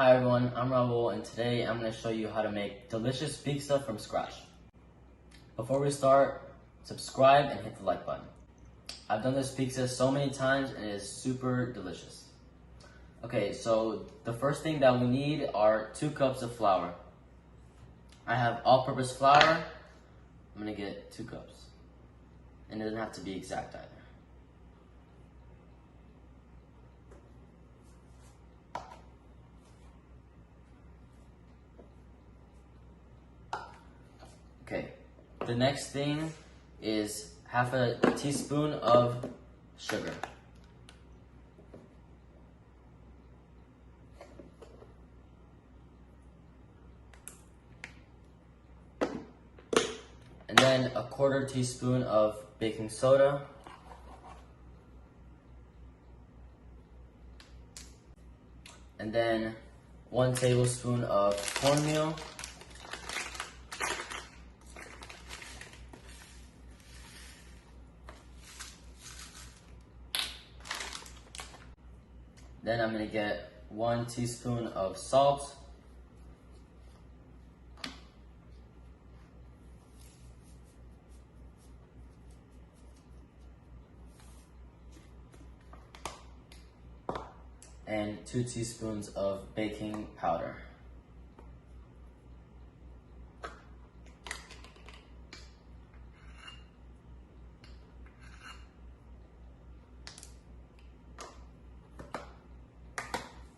Hi everyone, I'm Raul and today I'm going to show you how to make delicious pizza from scratch. Before we start, subscribe and hit the like button. I've done this pizza so many times and it is super delicious. Okay, so the first thing that we need are 2 cups of flour. I have all-purpose flour. I'm going to get 2 cups. And it doesn't have to be exact either. Okay, the next thing is half a teaspoon of sugar. And then a 1/4 teaspoon of baking soda. And then 1 tablespoon of cornmeal. Then I'm going to get 1 teaspoon of salt. And 2 teaspoons of baking powder.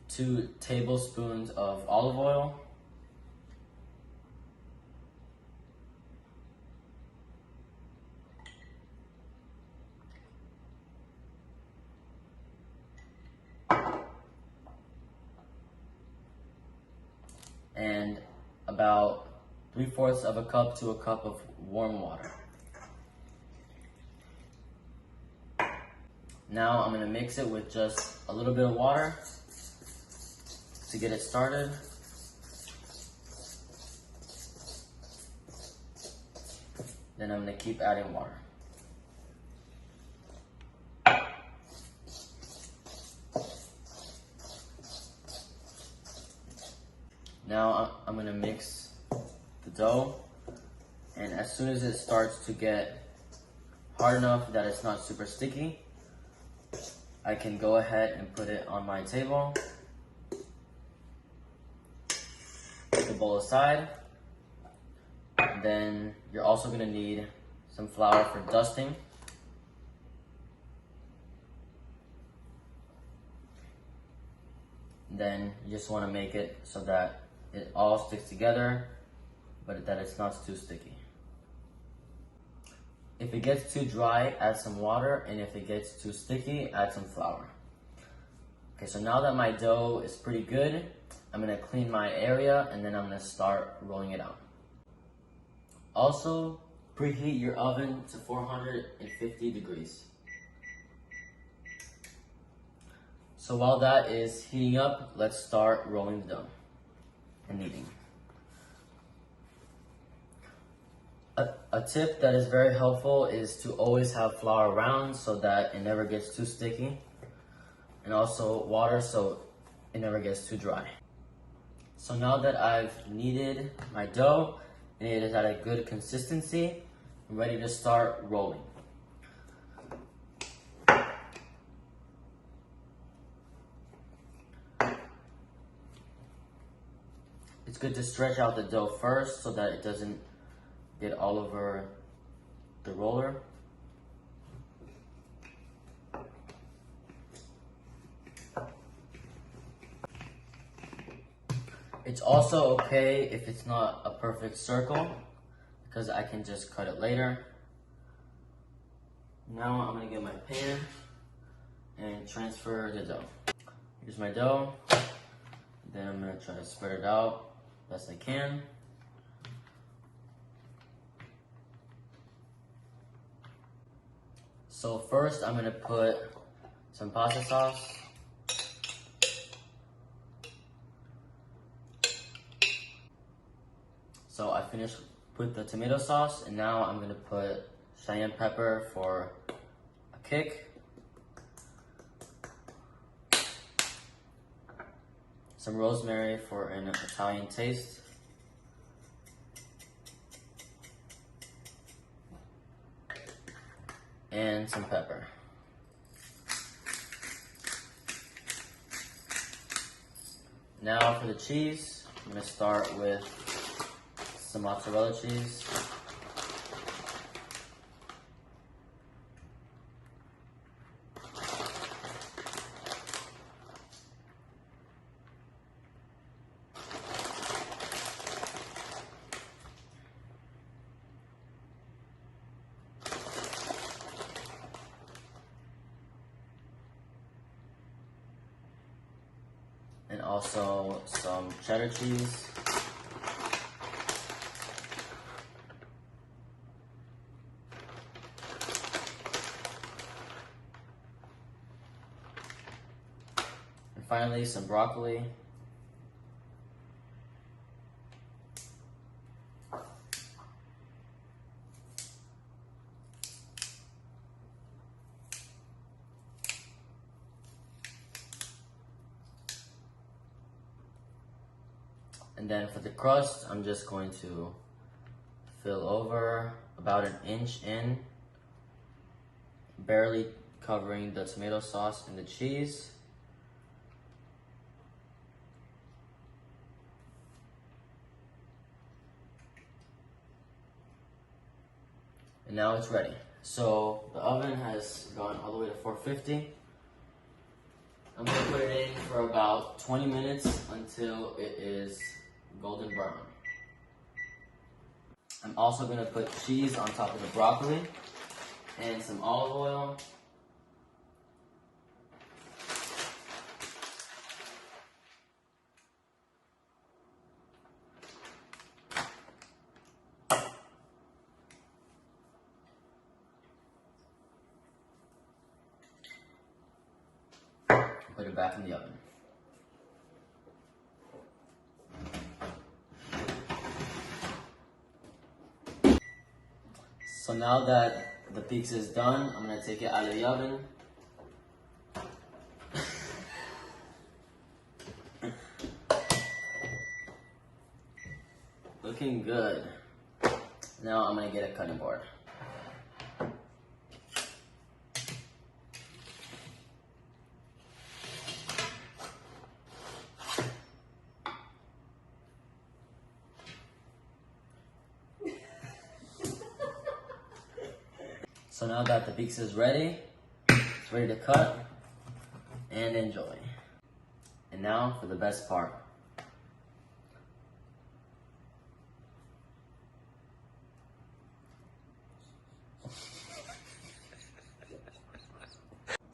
Two tablespoons of olive oil. And about 3/4 of a cup to a cup of warm water. Now I'm going to mix it with just a little bit of water to get it started. Then I'm going to keep adding water. Now I'm going to mix the dough, and as soon as it starts to get hard enough that it's not super sticky, I can go ahead and put it on my table. Put the bowl aside. Then you're also going to need some flour for dusting. Then you just want to make it so that it all sticks together, but that it's not too sticky. If it gets too dry, add some water, and if it gets too sticky, add some flour. Okay, so now that my dough is pretty good, I'm gonna clean my area and then I'm gonna start rolling it out. Also, preheat your oven to 450 degrees. So while that is heating up, let's start rolling the dough and kneading. A tip that is very helpful is to always have flour around so that it never gets too sticky, and also water so it never gets too dry. So now that I've kneaded my dough and it is at a good consistency, I'm ready to start rolling. It's good to stretch out the dough first so that it doesn't get all over the roller. It's also okay if it's not a perfect circle, because I can just cut it later. Now I'm gonna get my pan and transfer the dough. Here's my dough. Then I'm gonna try to spread it out best I can. So first I'm gonna put some pasta sauce. So I finished with the tomato sauce, and now I'm gonna put cayenne pepper for a kick. some rosemary for an Italian taste, and some pepper. Now for the cheese, I'm going to start with some mozzarella cheese. And also some cheddar cheese. And finally, some broccoli. And then for the crust, I'm just going to fill over about an inch in, barely covering the tomato sauce and the cheese. And now it's ready. So the oven has gone all the way to 450. I'm gonna put it in for about 20 minutes until it is golden brown. I'm also gonna put cheese on top of the broccoli and some olive oil. Put it back in the oven. So now that the pizza is done, I'm gonna take it out of the oven. Looking good. Now I'm gonna get a cutting board. So now that the pizza is ready, it's ready to cut and enjoy. And now for the best part.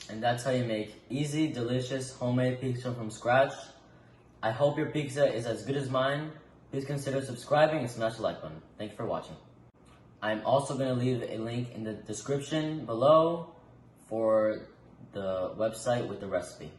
And that's how you make easy, delicious, homemade pizza from scratch. I hope your pizza is as good as mine. Please consider subscribing and smash the like button. Thank you for watching. I'm also going to leave a link in the description below for the website with the recipe.